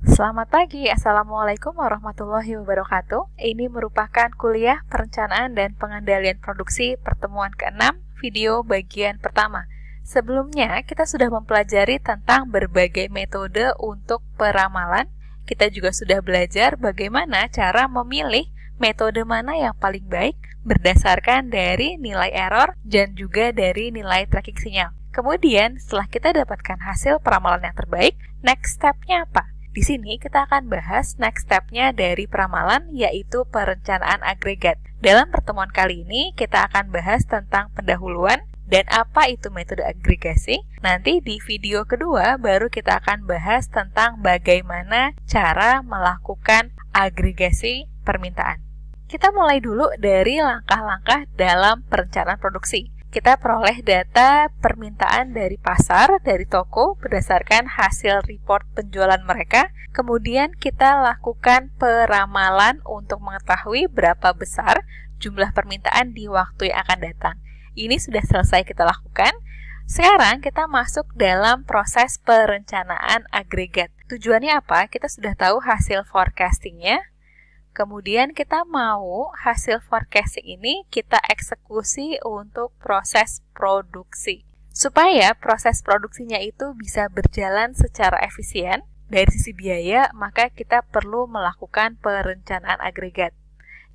Selamat pagi, Assalamualaikum warahmatullahi wabarakatuh. Ini merupakan kuliah perencanaan dan pengendalian produksi pertemuan ke-6, video bagian pertama. Sebelumnya, kita sudah mempelajari tentang berbagai metode untuk peramalan. Kita juga sudah belajar bagaimana cara memilih metode mana yang paling baik berdasarkan dari nilai error dan juga dari nilai tracking sinyal. Kemudian, setelah kita dapatkan hasil peramalan yang terbaik, next step-nya apa? Di sini kita akan bahas next step-nya dari peramalan, yaitu perencanaan agregat. Dalam pertemuan kali ini, kita akan bahas tentang pendahuluan dan apa itu metode agregasi. Nanti di video kedua, baru kita akan bahas tentang bagaimana cara melakukan agregasi permintaan. Kita mulai dulu dari langkah-langkah dalam perencanaan produksi. Kita peroleh data permintaan dari pasar, dari toko, berdasarkan hasil report penjualan mereka. Kemudian kita lakukan peramalan untuk mengetahui berapa besar jumlah permintaan di waktu yang akan datang. Ini sudah selesai kita lakukan. Sekarang kita masuk dalam proses perencanaan agregat. Tujuannya apa? Kita sudah tahu hasil forecastingnya. Kemudian kita mau hasil forecasting ini kita eksekusi untuk proses produksi. Supaya proses produksinya itu bisa berjalan secara efisien, dari sisi biaya, maka kita perlu melakukan perencanaan agregat.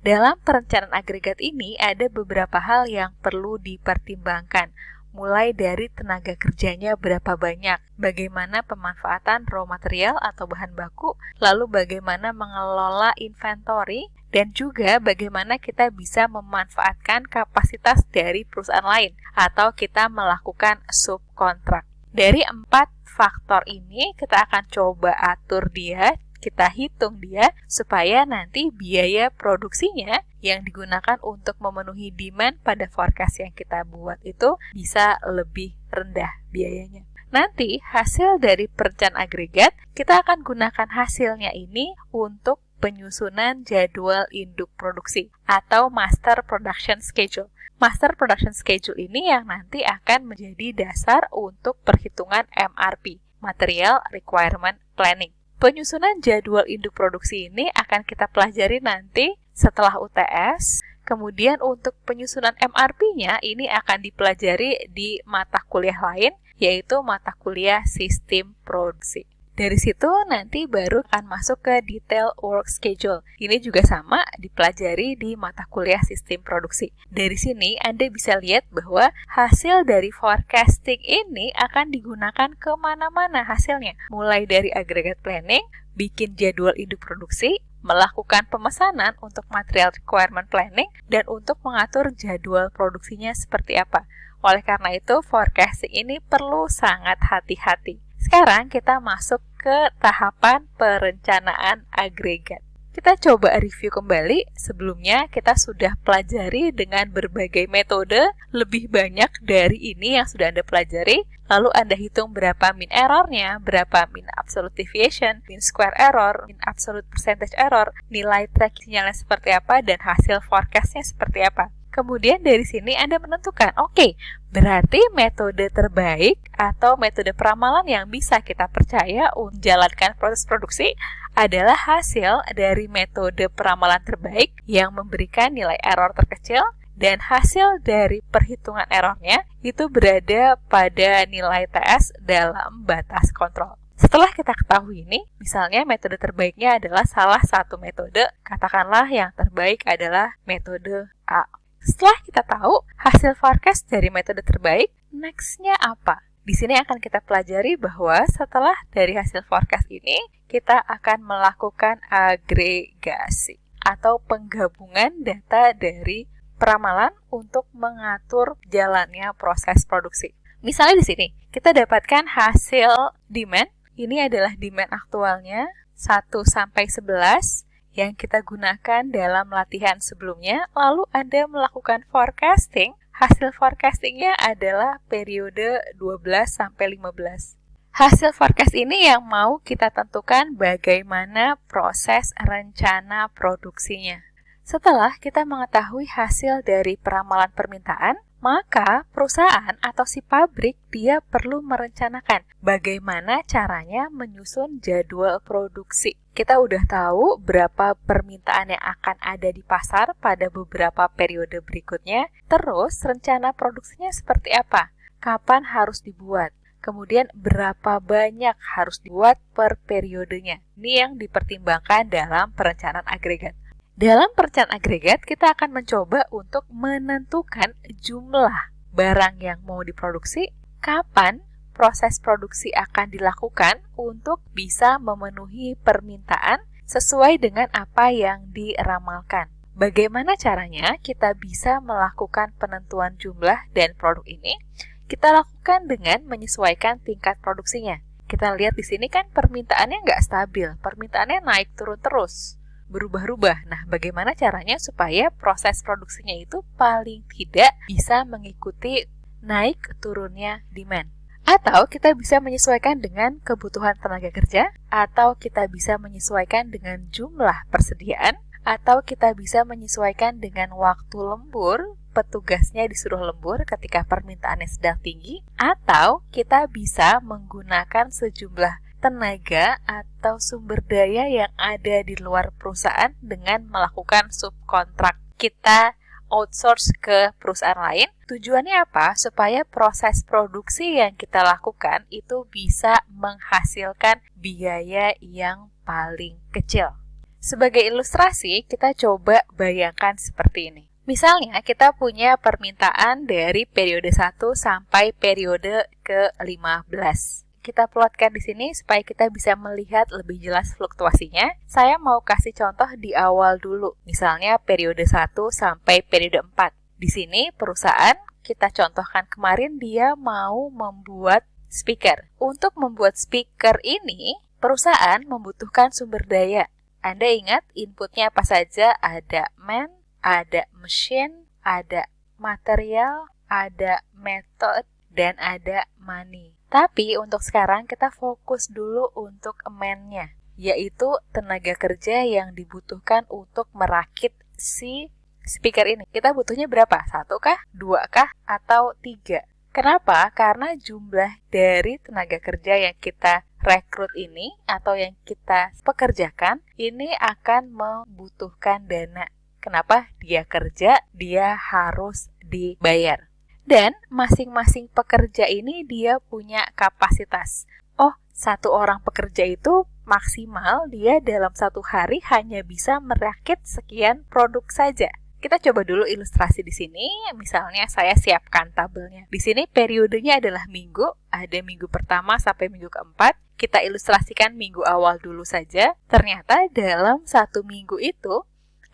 Dalam perencanaan agregat ini ada beberapa hal yang perlu dipertimbangkan. Mulai dari tenaga kerjanya berapa banyak, bagaimana pemanfaatan raw material atau bahan baku, lalu bagaimana mengelola inventory, dan juga bagaimana kita bisa memanfaatkan kapasitas dari perusahaan lain, atau kita melakukan subkontrak. Dari 4 faktor ini, kita akan coba atur dia, kita hitung dia, supaya nanti biaya produksinya yang digunakan untuk memenuhi demand pada forecast yang kita buat itu bisa lebih rendah biayanya. Nanti hasil dari perencanaan agregat, kita akan gunakan hasilnya ini untuk penyusunan jadwal induk produksi atau Master Production Schedule. Master Production Schedule ini yang nanti akan menjadi dasar untuk perhitungan MRP, Material Requirement Planning. Penyusunan jadwal induk produksi ini akan kita pelajari nanti setelah UTS. Kemudian untuk penyusunan MRP-nya ini akan dipelajari di mata kuliah lain, yaitu mata kuliah sistem produksi. Dari situ nanti baru akan masuk ke detail work schedule. Ini juga sama dipelajari di mata kuliah sistem produksi. Dari sini Anda bisa lihat bahwa hasil dari forecasting ini akan digunakan kemana-mana hasilnya. Mulai dari agregat planning, bikin jadwal induk produksi, melakukan pemesanan untuk material requirement planning, dan untuk mengatur jadwal produksinya seperti apa. Oleh karena itu, forecasting ini perlu sangat hati-hati. Sekarang kita masuk ke tahapan perencanaan agregat. Kita coba review kembali. Sebelumnya kita sudah pelajari dengan berbagai metode, lebih banyak dari ini yang sudah Anda pelajari. Lalu Anda hitung berapa mean errornya, berapa mean absolute deviation, mean square error, mean absolute percentage error, nilai tracking sinyalnya seperti apa, dan hasil forecastnya seperti apa. Kemudian dari sini Anda menentukan, oke, berarti metode terbaik atau metode peramalan yang bisa kita percaya untuk menjalankan proses produksi adalah hasil dari metode peramalan terbaik yang memberikan nilai error terkecil, dan hasil dari perhitungan errornya itu berada pada nilai TS dalam batas kontrol. Setelah kita ketahui ini, misalnya metode terbaiknya adalah salah satu metode, katakanlah yang terbaik adalah metode A. Setelah kita tahu hasil forecast dari metode terbaik, next-nya apa? Di sini akan kita pelajari bahwa setelah dari hasil forecast ini, kita akan melakukan agregasi atau penggabungan data dari peramalan untuk mengatur jalannya proses produksi. Misalnya di sini, kita dapatkan hasil demand. Ini adalah demand aktualnya 1 sampai 11. Yang kita gunakan dalam latihan sebelumnya, lalu Anda melakukan forecasting, hasil forecastingnya adalah periode 12 sampai 15. Hasil forecast ini yang mau kita tentukan bagaimana proses rencana produksinya. Setelah kita mengetahui hasil dari peramalan permintaan, maka perusahaan atau si pabrik dia perlu merencanakan bagaimana caranya menyusun jadwal produksi. Kita udah tahu berapa permintaan yang akan ada di pasar pada beberapa periode berikutnya, terus rencana produksinya seperti apa, kapan harus dibuat, kemudian berapa banyak harus dibuat per periodenya. Ini yang dipertimbangkan dalam perencanaan agregat. Dalam perencanaan agregat, kita akan mencoba untuk menentukan jumlah barang yang mau diproduksi, kapan proses produksi akan dilakukan untuk bisa memenuhi permintaan sesuai dengan apa yang diramalkan. Bagaimana caranya kita bisa melakukan penentuan jumlah dan produk ini? Kita lakukan dengan menyesuaikan tingkat produksinya. Kita lihat di sini kan permintaannya nggak stabil, permintaannya naik turun terus, berubah-ubah. Nah, bagaimana caranya supaya proses produksinya itu paling tidak bisa mengikuti naik turunnya demand? Atau kita bisa menyesuaikan dengan kebutuhan tenaga kerja, atau kita bisa menyesuaikan dengan jumlah persediaan, atau kita bisa menyesuaikan dengan waktu lembur, petugasnya disuruh lembur ketika permintaannya sedang tinggi, atau kita bisa menggunakan sejumlah tenaga atau sumber daya yang ada di luar perusahaan dengan melakukan subkontrak. Kita outsource ke perusahaan lain. Tujuannya apa? Supaya proses produksi yang kita lakukan itu bisa menghasilkan biaya yang paling kecil. Sebagai ilustrasi, kita coba bayangkan seperti ini. Misalnya, kita punya permintaan dari periode 1 sampai periode ke-15. Kita plotkan di sini supaya kita bisa melihat lebih jelas fluktuasinya. Saya mau kasih contoh di awal dulu, misalnya periode 1 sampai periode 4. Di sini perusahaan, kita contohkan kemarin dia mau membuat speaker. Untuk membuat speaker ini, perusahaan membutuhkan sumber daya. Anda ingat inputnya apa saja? Ada man, ada mesin, ada material, ada method, dan ada money. Tapi untuk sekarang kita fokus dulu untuk man-nya, yaitu tenaga kerja yang dibutuhkan untuk merakit si speaker ini. Kita butuhnya berapa? 1 kah? 2 kah? Atau 3? Kenapa? Karena jumlah dari tenaga kerja yang kita rekrut ini atau yang kita pekerjakan ini akan membutuhkan dana. Kenapa? Dia kerja, dia harus dibayar. Dan masing-masing pekerja ini dia punya kapasitas. Oh, 1 orang pekerja itu maksimal dia dalam 1 hari hanya bisa merakit sekian produk saja. Kita coba dulu ilustrasi di sini. Misalnya saya siapkan tabelnya. Di sini periodenya adalah minggu. Ada minggu pertama sampai minggu keempat. Kita ilustrasikan minggu awal dulu saja. Ternyata dalam 1 minggu itu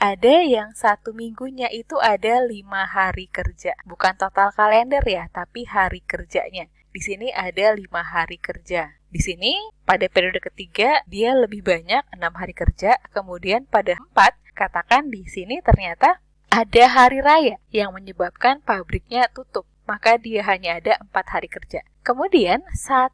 ada yang 1 minggunya itu ada 5 hari kerja. Bukan total kalender ya, tapi hari kerjanya. Di sini ada 5 hari kerja. Di sini pada periode ketiga dia lebih banyak 6 hari kerja. Kemudian pada 4, katakan di sini ternyata ada hari raya yang menyebabkan pabriknya tutup. Maka dia hanya ada 4 hari kerja. Kemudian 1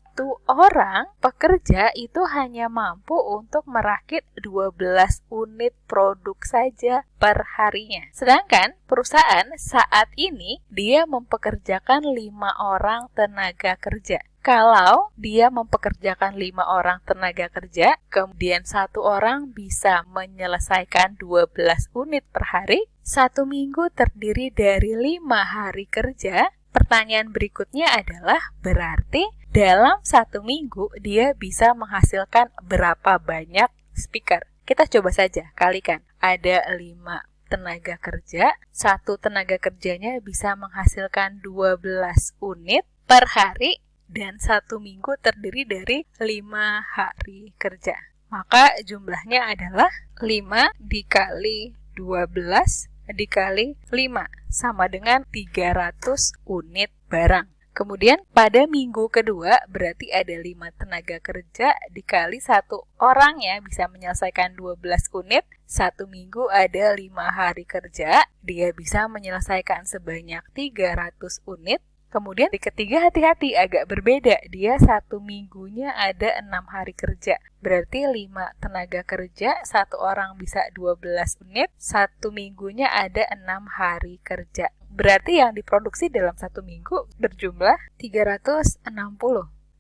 orang pekerja itu hanya mampu untuk merakit 12 unit produk saja per harinya. Sedangkan perusahaan saat ini dia mempekerjakan 5 orang tenaga kerja. Kalau dia mempekerjakan 5 orang tenaga kerja, kemudian 1 orang bisa menyelesaikan 12 unit per hari, 1 minggu terdiri dari 5 hari kerja. Pertanyaan berikutnya adalah berarti dalam 1 minggu dia bisa menghasilkan berapa banyak speaker? Kita coba saja kalikan. Ada 5 tenaga kerja, 1 tenaga kerjanya bisa menghasilkan 12 unit per hari dan 1 minggu terdiri dari 5 hari kerja. Maka jumlahnya adalah 5 dikali 12 dikali 5 sama dengan 300 unit barang. Kemudian pada minggu kedua berarti ada 5 tenaga kerja dikali 1 orang ya bisa menyelesaikan 12 unit. 1 minggu ada 5 hari kerja, dia bisa menyelesaikan sebanyak 300 unit. Kemudian di ketiga hati-hati agak berbeda, dia 1 minggunya ada 6 hari kerja. Berarti 5 tenaga kerja, 1 orang bisa 12 unit, 1 minggunya ada 6 hari kerja. berarti yang diproduksi dalam 1 minggu berjumlah 360.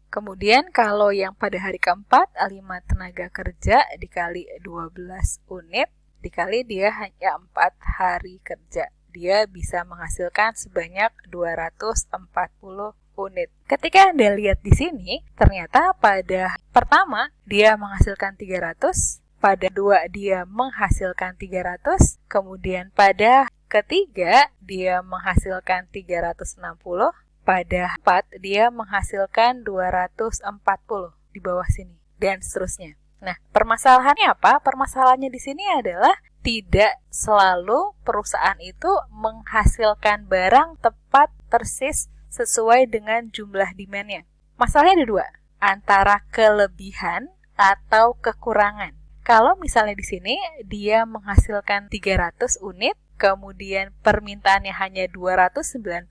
Kemudian kalau yang pada hari keempat, 5 tenaga kerja dikali 12 unit, dikali dia hanya 4 hari kerja. Dia bisa menghasilkan sebanyak 240 unit. Ketika Anda lihat di sini, ternyata pada pertama dia menghasilkan 300, pada 2 dia menghasilkan 300, kemudian pada ketiga dia menghasilkan 360, pada 4 dia menghasilkan 240 di bawah sini, dan seterusnya. Nah, permasalahannya apa? Permasalahannya di sini adalah tidak selalu perusahaan itu menghasilkan barang tepat persis sesuai dengan jumlah demand-nya. Masalahnya ada 2, antara kelebihan atau kekurangan. Kalau misalnya di sini dia menghasilkan 300 unit, kemudian permintaannya hanya 290,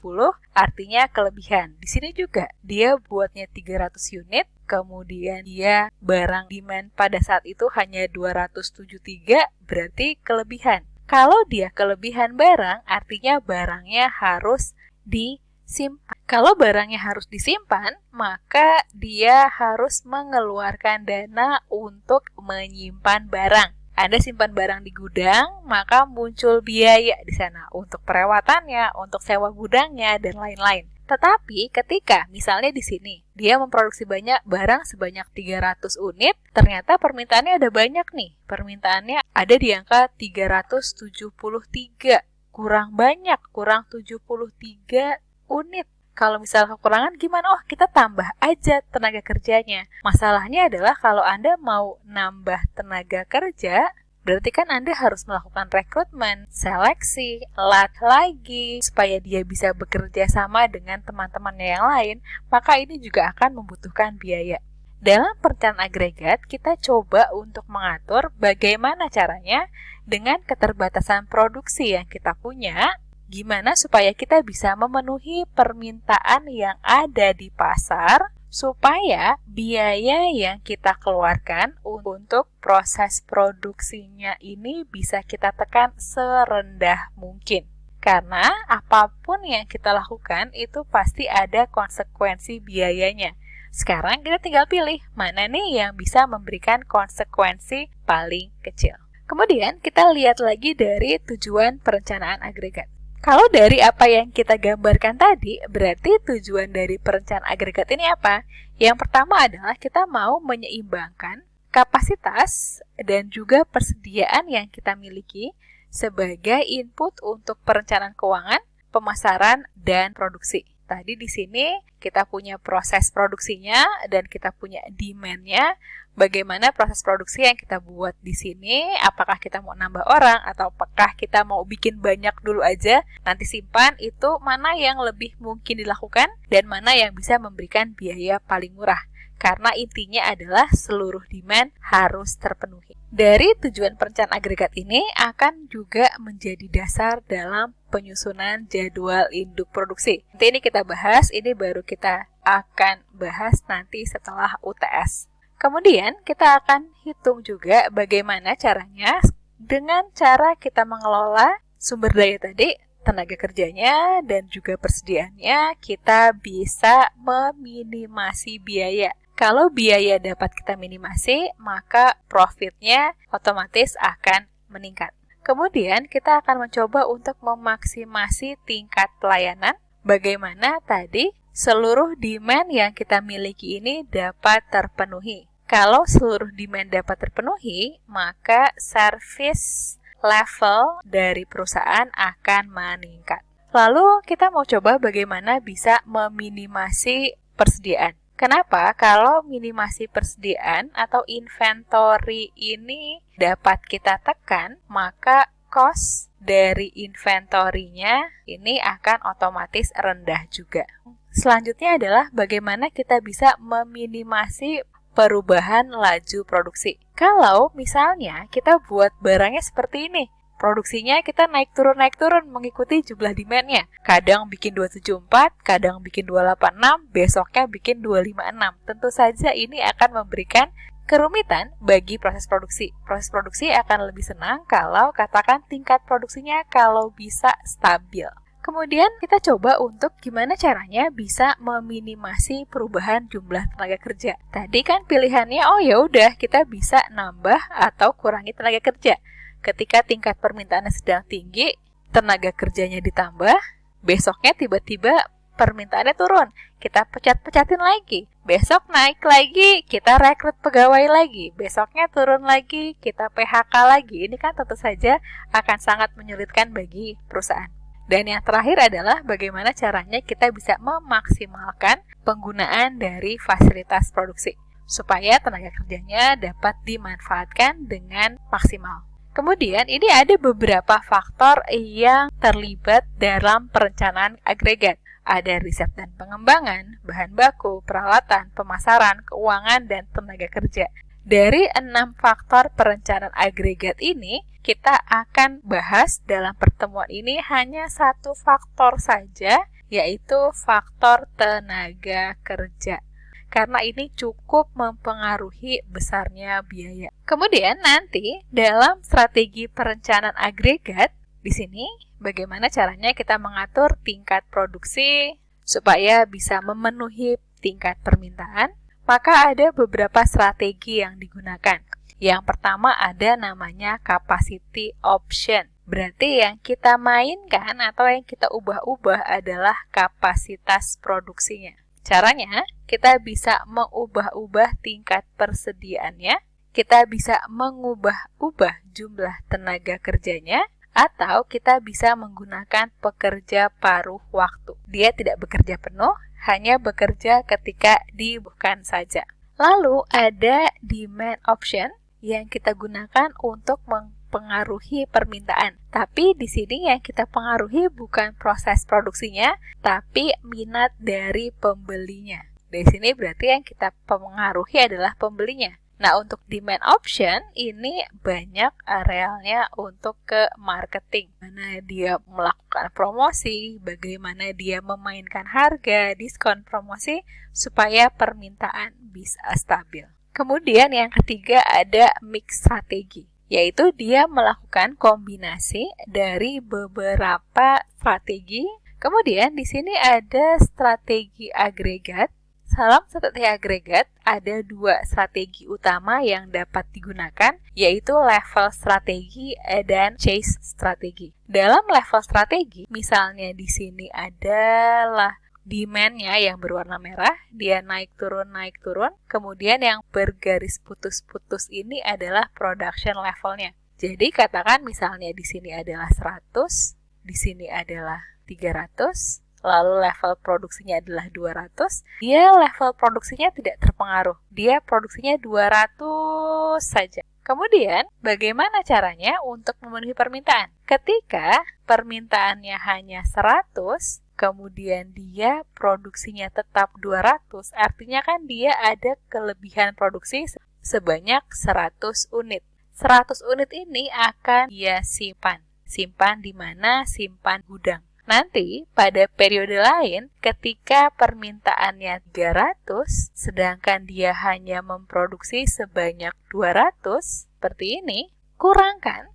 artinya kelebihan. Di sini juga dia buatnya 300 unit, kemudian dia barang demand pada saat itu hanya 273, berarti kelebihan. Kalau dia kelebihan barang, artinya barangnya harus disimpan. Kalau barangnya harus disimpan, maka dia harus mengeluarkan dana untuk menyimpan barang. Anda simpan barang di gudang, maka muncul biaya di sana untuk perawatannya, untuk sewa gudangnya, dan lain-lain. Tetapi ketika misalnya di sini dia memproduksi banyak barang sebanyak 300 unit, ternyata permintaannya ada banyak nih. Permintaannya ada di angka 373. Kurang banyak, kurang 73 unit. Kalau misal kekurangan gimana? Oh, kita tambah aja tenaga kerjanya. Masalahnya adalah kalau Anda mau nambah tenaga kerja, berarti kan Anda harus melakukan rekrutmen, seleksi, latih lagi, supaya dia bisa bekerja sama dengan teman-temannya yang lain, maka ini juga akan membutuhkan biaya. Dalam perencanaan agregat, kita coba untuk mengatur bagaimana caranya dengan keterbatasan produksi yang kita punya, gimana supaya kita bisa memenuhi permintaan yang ada di pasar, supaya biaya yang kita keluarkan untuk proses produksinya ini bisa kita tekan serendah mungkin. Karena apapun yang kita lakukan itu pasti ada konsekuensi biayanya. Sekarang kita tinggal pilih mana nih yang bisa memberikan konsekuensi paling kecil. Kemudian kita lihat lagi dari tujuan perencanaan agregat. Kalau dari apa yang kita gambarkan tadi, berarti tujuan dari perencanaan agregat ini apa? Yang pertama adalah kita mau menyeimbangkan kapasitas dan juga persediaan yang kita miliki sebagai input untuk perencanaan keuangan, pemasaran, dan produksi. Tadi di sini kita punya proses produksinya dan kita punya demand-nya. Bagaimana proses produksi yang kita buat di sini? Apakah kita mau nambah orang atau apakah kita mau bikin banyak dulu aja? Nanti simpan, itu mana yang lebih mungkin dilakukan dan mana yang bisa memberikan biaya paling murah. Karena intinya adalah seluruh demand harus terpenuhi. Dari tujuan perencanaan agregat ini akan juga menjadi dasar dalam penyusunan jadwal induk produksi. Nanti ini kita bahas, ini baru kita akan bahas nanti setelah UTS. Kemudian kita akan hitung juga bagaimana caranya dengan cara kita mengelola sumber daya tadi, tenaga kerjanya dan juga persediaannya, kita bisa meminimasi biaya. Kalau biaya dapat kita minimasi, maka profitnya otomatis akan meningkat. Kemudian kita akan mencoba untuk memaksimasi tingkat pelayanan. Bagaimana tadi seluruh demand yang kita miliki ini dapat terpenuhi. Kalau seluruh demand dapat terpenuhi, maka service level dari perusahaan akan meningkat. Lalu kita mau coba bagaimana bisa meminimasi persediaan. Kenapa? Kalau minimasi persediaan atau inventory ini dapat kita tekan, maka cost dari inventory-nya ini akan otomatis rendah juga. Selanjutnya adalah bagaimana kita bisa meminimasi perubahan laju produksi. Kalau misalnya kita buat barangnya seperti ini, produksinya kita naik turun mengikuti jumlah demand-nya. Kadang bikin 274, kadang bikin 286, besoknya bikin 256. Tentu saja ini akan memberikan kerumitan bagi proses produksi. Proses produksi akan lebih senang kalau katakan tingkat produksinya kalau bisa stabil. Kemudian kita coba untuk gimana caranya bisa meminimasi perubahan jumlah tenaga kerja. Tadi kan pilihannya, oh ya udah kita bisa nambah atau kurangi tenaga kerja. Ketika tingkat permintaannya sedang tinggi, tenaga kerjanya ditambah, besoknya tiba-tiba permintaannya turun. Kita pecat-pecatin lagi. Besok naik lagi, kita rekrut pegawai lagi. Besoknya turun lagi, kita PHK lagi. Ini kan tentu saja akan sangat menyulitkan bagi perusahaan. Dan yang terakhir adalah bagaimana caranya kita bisa memaksimalkan penggunaan dari fasilitas produksi supaya tenaga kerjanya dapat dimanfaatkan dengan maksimal. Kemudian ini ada beberapa faktor yang terlibat dalam perencanaan agregat. Ada riset dan pengembangan, bahan baku, peralatan, pemasaran, keuangan, dan tenaga kerja. Dari 6 faktor perencanaan agregat ini, kita akan bahas dalam pertemuan ini hanya satu faktor saja, yaitu faktor tenaga kerja. Karena ini cukup mempengaruhi besarnya biaya. Kemudian nanti dalam strategi perencanaan agregat, di sini bagaimana caranya kita mengatur tingkat produksi supaya bisa memenuhi tingkat permintaan, maka ada beberapa strategi yang digunakan. Yang pertama ada namanya capacity option. Berarti yang kita mainkan atau yang kita ubah-ubah adalah kapasitas produksinya. Caranya, kita bisa mengubah-ubah tingkat persediaannya, kita bisa mengubah-ubah jumlah tenaga kerjanya, atau kita bisa menggunakan pekerja paruh waktu. Dia tidak bekerja penuh, hanya bekerja ketika dibutuhkan saja. Lalu ada demand option yang kita gunakan untuk mempengaruhi permintaan. Tapi di sini yang kita pengaruhi bukan proses produksinya, tapi minat dari pembelinya. Di sini berarti yang kita pengaruhi adalah pembelinya. Nah, untuk demand option ini banyak arealnya untuk ke marketing. Bagaimana dia melakukan promosi, bagaimana dia memainkan harga, diskon promosi, supaya permintaan bisa stabil. Kemudian yang ketiga ada mix strategi, yaitu dia melakukan kombinasi dari beberapa strategi. Kemudian di sini ada strategi agregat. Dalam strategi agregat, ada 2 strategi utama yang dapat digunakan, yaitu level strategi dan chase strategi. Dalam level strategi, misalnya di sini adalah demand-nya yang berwarna merah, dia naik turun. Kemudian yang bergaris putus-putus ini adalah production levelnya. Jadi katakan misalnya di sini adalah 100, di sini adalah 300, lalu level produksinya adalah 200, dia level produksinya tidak terpengaruh. Dia produksinya 200 saja. Kemudian, bagaimana caranya untuk memenuhi permintaan? Ketika permintaannya hanya 100, kemudian dia produksinya tetap 200, artinya kan dia ada kelebihan produksi sebanyak 100 unit. 100 unit ini akan dia simpan. Simpan di mana? Simpan gudang. Nanti pada periode lain ketika permintaannya 300 sedangkan dia hanya memproduksi sebanyak 200 seperti ini, kurang 100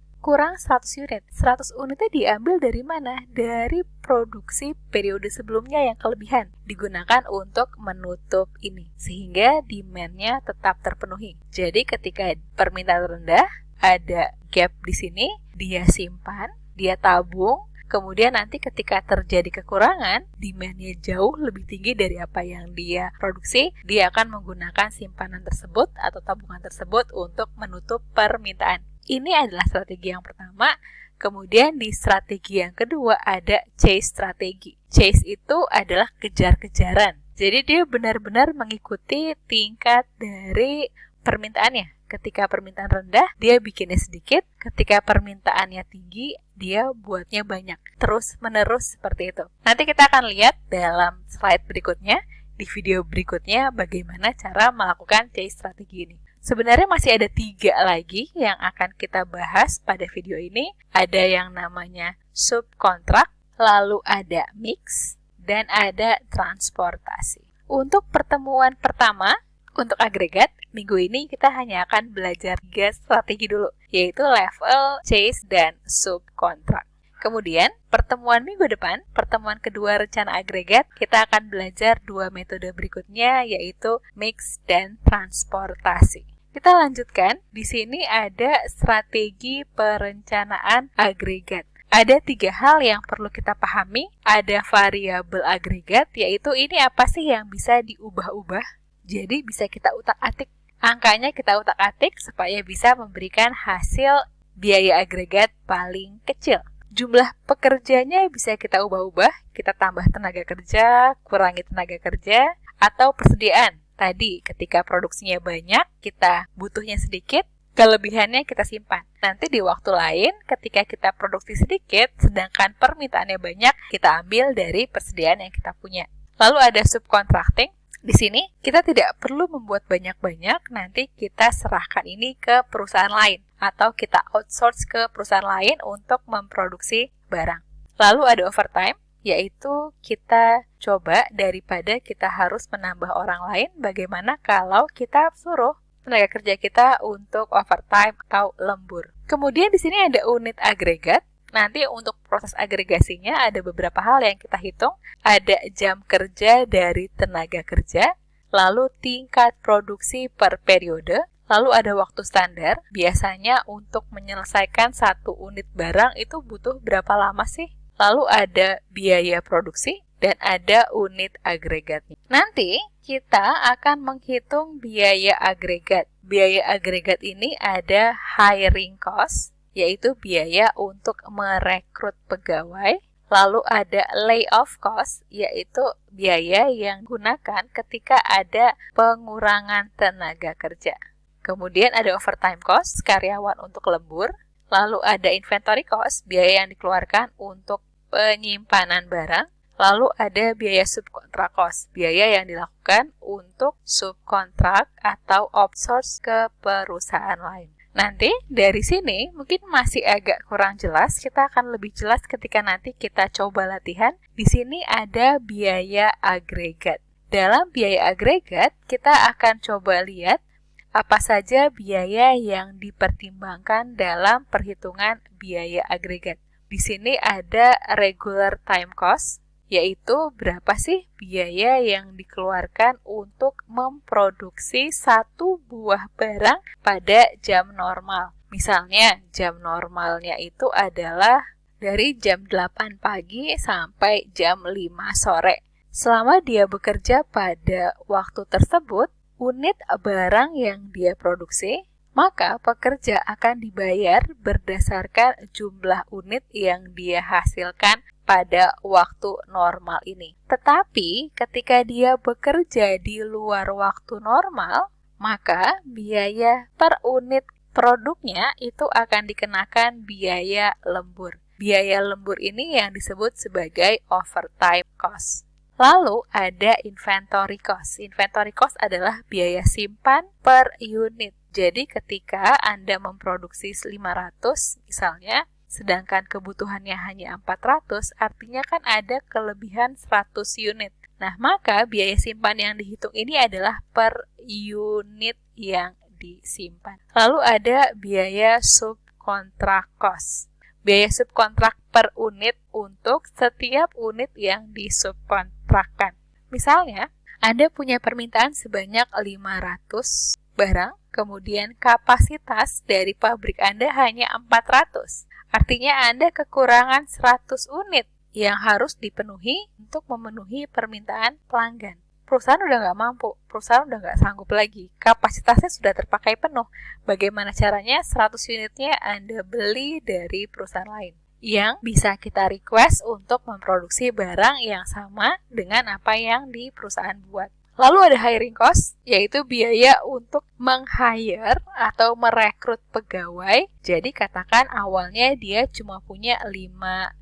unit. 100 unitnya diambil dari mana? Dari produksi periode sebelumnya yang kelebihan digunakan untuk menutup ini sehingga demand-nya tetap terpenuhi. Jadi ketika permintaan rendah ada gap di sini, dia simpan, dia tabung. Kemudian nanti ketika terjadi kekurangan, demand-nya jauh lebih tinggi dari apa yang dia produksi, dia akan menggunakan simpanan tersebut atau tabungan tersebut untuk menutup permintaan. Ini adalah strategi yang pertama. Kemudian di strategi yang kedua ada chase strategi. Chase itu adalah kejar-kejaran. Jadi dia benar-benar mengikuti tingkat dari permintaannya. Ketika permintaan rendah, dia bikinnya sedikit. Ketika permintaannya tinggi, dia buatnya banyak. Terus-menerus seperti itu. Nanti kita akan lihat dalam slide berikutnya, di video berikutnya, bagaimana cara melakukan chase strategi ini. Sebenarnya masih ada 3 lagi yang akan kita bahas pada video ini. Ada yang namanya subkontrak, lalu ada mix, dan ada transportasi. Untuk pertemuan pertama, untuk agregat, minggu ini kita hanya akan belajar 3 strategi dulu, yaitu level, chase, dan subkontrak. Kemudian, pertemuan minggu depan, pertemuan kedua rencana agregat, kita akan belajar dua metode berikutnya, yaitu mix dan transportasi. Kita lanjutkan, di sini ada strategi perencanaan agregat. Ada 3 hal yang perlu kita pahami. Ada variabel agregat, yaitu ini apa sih yang bisa diubah-ubah. Jadi bisa kita utak-atik. Angkanya kita utak-atik supaya bisa memberikan hasil biaya agregat paling kecil. Jumlah pekerjanya bisa kita ubah-ubah, kita tambah tenaga kerja, kurangi tenaga kerja, atau persediaan. Tadi ketika produksinya banyak, kita butuhnya sedikit, kelebihannya kita simpan. Nanti di waktu lain, ketika kita produksi sedikit, sedangkan permintaannya banyak, kita ambil dari persediaan yang kita punya. Lalu ada subcontracting. Di sini kita tidak perlu membuat banyak-banyak, nanti kita serahkan ini ke perusahaan lain atau kita outsource ke perusahaan lain untuk memproduksi barang. Lalu ada overtime, yaitu kita coba daripada kita harus menambah orang lain, bagaimana kalau kita suruh tenaga kerja kita untuk overtime atau lembur. Kemudian di sini ada unit agregat. Nanti untuk proses agregasinya ada beberapa hal yang kita hitung. Ada jam kerja dari tenaga kerja, lalu tingkat produksi per periode, lalu ada waktu standar. Biasanya untuk menyelesaikan satu unit barang itu butuh berapa lama sih? Lalu ada biaya produksi dan ada unit agregatnya. Nanti kita akan menghitung biaya agregat. Biaya agregat ini ada hiring cost, yaitu biaya untuk merekrut pegawai. Lalu ada layoff cost, yaitu biaya yang digunakan ketika ada pengurangan tenaga kerja. Kemudian ada overtime cost, karyawan untuk lembur. Lalu ada inventory cost, biaya yang dikeluarkan untuk penyimpanan barang. Lalu ada biaya subkontrak cost, biaya yang dilakukan untuk subkontrak atau outsource ke perusahaan lain. Nanti dari sini mungkin masih agak kurang jelas, kita akan lebih jelas ketika nanti kita coba latihan. Di sini ada biaya agregat. Dalam biaya agregat, kita akan coba lihat apa saja biaya yang dipertimbangkan dalam perhitungan biaya agregat. Di sini ada regular time cost, yaitu berapa sih biaya yang dikeluarkan untuk memproduksi satu buah barang pada jam normal. Misalnya, jam normalnya itu adalah dari jam 8 pagi sampai jam 5 sore. Selama dia bekerja pada waktu tersebut, unit barang yang dia produksi, maka pekerja akan dibayar berdasarkan jumlah unit yang dia hasilkan pada waktu normal ini. Tetapi ketika dia bekerja di luar waktu normal, maka biaya per unit produknya itu akan dikenakan biaya lembur. Biaya lembur ini yang disebut sebagai overtime cost. Lalu ada inventory cost. Inventory cost adalah biaya simpan per unit. Jadi ketika Anda memproduksi 500 misalnya, sedangkan kebutuhannya hanya 400, artinya kan ada kelebihan 100 unit. Nah, maka biaya simpan yang dihitung ini adalah per unit yang disimpan. Lalu ada biaya subkontrak cost. Biaya subkontrak per unit untuk setiap unit yang disubkontrakkan. Misalnya, Anda punya permintaan sebanyak 500 barang, kemudian kapasitas dari pabrik Anda hanya 400. Artinya Anda kekurangan 100 unit yang harus dipenuhi untuk memenuhi permintaan pelanggan. Perusahaan udah nggak mampu, perusahaan udah nggak sanggup lagi. Kapasitasnya sudah terpakai penuh. Bagaimana caranya? 100 unitnya Anda beli dari perusahaan lain yang bisa kita request untuk memproduksi barang yang sama dengan apa yang di perusahaan buat. Lalu ada hiring cost, yaitu biaya untuk meng-hire atau merekrut pegawai. Jadi katakan awalnya dia cuma punya 5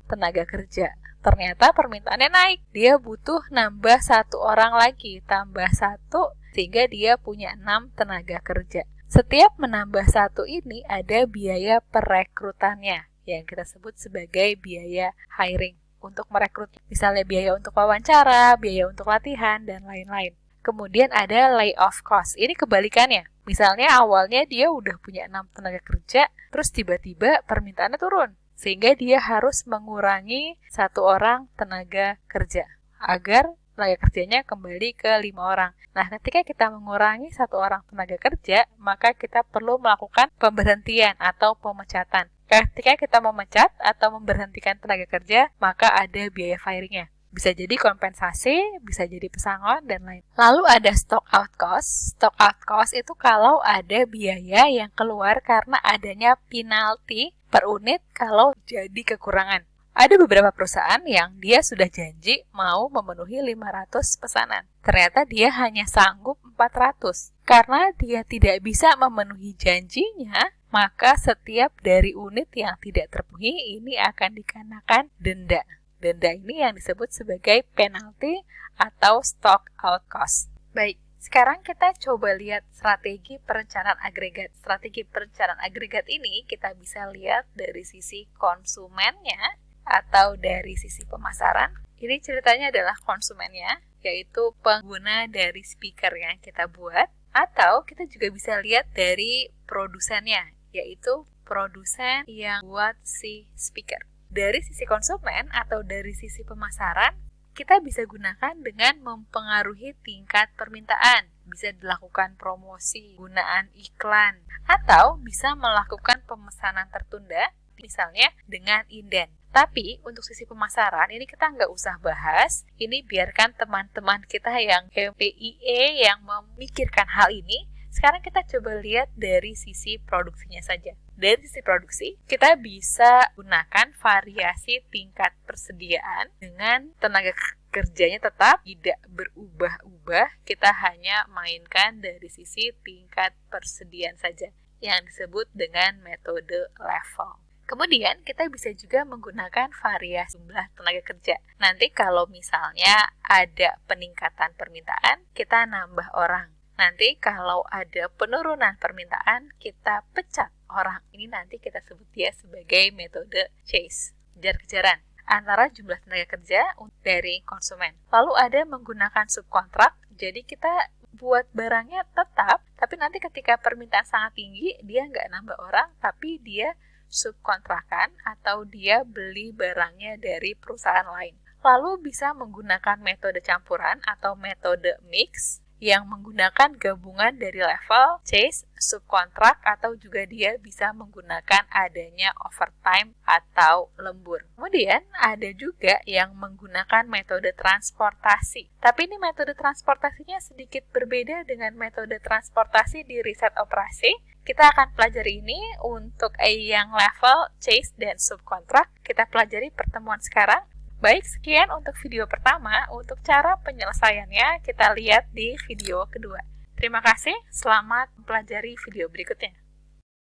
tenaga kerja. Ternyata permintaannya naik. Dia butuh nambah 1 orang lagi, tambah 1, sehingga dia punya 6 tenaga kerja. Setiap menambah 1 ini ada biaya perekrutannya, yang kita sebut sebagai biaya hiring. Untuk merekrut, misalnya biaya untuk wawancara, biaya untuk latihan, dan lain-lain. Kemudian ada layoff cost. Ini kebalikannya. Misalnya awalnya dia udah punya 6 tenaga kerja, terus tiba-tiba permintaannya turun. sehingga dia harus mengurangi 1 orang tenaga kerja agar tenaga kerjanya kembali ke 5 orang. Nah, ketika kita mengurangi 1 orang tenaga kerja, maka kita perlu melakukan pemberhentian atau pemecatan. Ketika kita memecat atau memberhentikan tenaga kerja, maka ada biaya firing-nya. Bisa jadi kompensasi, bisa jadi pesangon, dan lain. Lalu ada stock out cost. Stock out cost itu kalau ada biaya yang keluar karena adanya penalti per unit kalau jadi kekurangan. Ada beberapa perusahaan yang dia sudah janji mau memenuhi 500 pesanan. Ternyata dia hanya sanggup 400. Karena dia tidak bisa memenuhi janjinya, maka setiap dari unit yang tidak terpenuhi ini akan dikenakan denda. Denda ini yang disebut sebagai penalti atau stock out cost. Baik, sekarang kita coba lihat strategi perencanaan agregat. Strategi perencanaan agregat ini kita bisa lihat dari sisi konsumennya atau dari sisi pemasaran. Ini ceritanya adalah konsumennya, yaitu pengguna dari speaker yang kita buat. Atau kita juga bisa lihat dari produsennya, yaitu produsen yang buat si speaker. Dari sisi konsumen atau dari sisi pemasaran, kita bisa gunakan dengan mempengaruhi tingkat permintaan. Bisa dilakukan promosi, gunaan iklan, atau bisa melakukan pemesanan tertunda, misalnya dengan inden. Tapi untuk sisi pemasaran, ini kita nggak usah bahas. Ini biarkan teman-teman kita yang MPIE yang memikirkan hal ini. Sekarang kita coba lihat dari sisi produksinya saja. Dari sisi produksi, kita bisa gunakan variasi tingkat persediaan dengan tenaga kerjanya tetap tidak berubah-ubah. Kita hanya mainkan dari sisi tingkat persediaan saja yang disebut dengan metode level. Kemudian kita bisa juga menggunakan variasi jumlah tenaga kerja. Nanti kalau misalnya ada peningkatan permintaan, kita nambah orang. Nanti kalau ada penurunan permintaan, kita pecat orang. Ini nanti kita sebut dia sebagai metode chase, kejar-kejaran antara jumlah tenaga kerja dari konsumen. Lalu ada menggunakan subkontrak, jadi kita buat barangnya tetap, tapi nanti ketika permintaan sangat tinggi, dia nggak nambah orang, tapi dia subkontrakan atau dia beli barangnya dari perusahaan lain. Lalu bisa menggunakan metode campuran atau metode mix yang menggunakan gabungan dari level, chase, subkontrak, atau juga dia bisa menggunakan adanya overtime atau lembur. Kemudian ada juga yang menggunakan metode transportasi. Tapi ini metode transportasinya sedikit berbeda dengan metode transportasi di riset operasi. Kita akan pelajari ini untuk yang level, chase, dan subkontrak. Kita pelajari pertemuan sekarang. Baik, sekian untuk video pertama. Untuk cara penyelesaiannya, kita lihat di video kedua. Terima kasih, selamat mempelajari video berikutnya.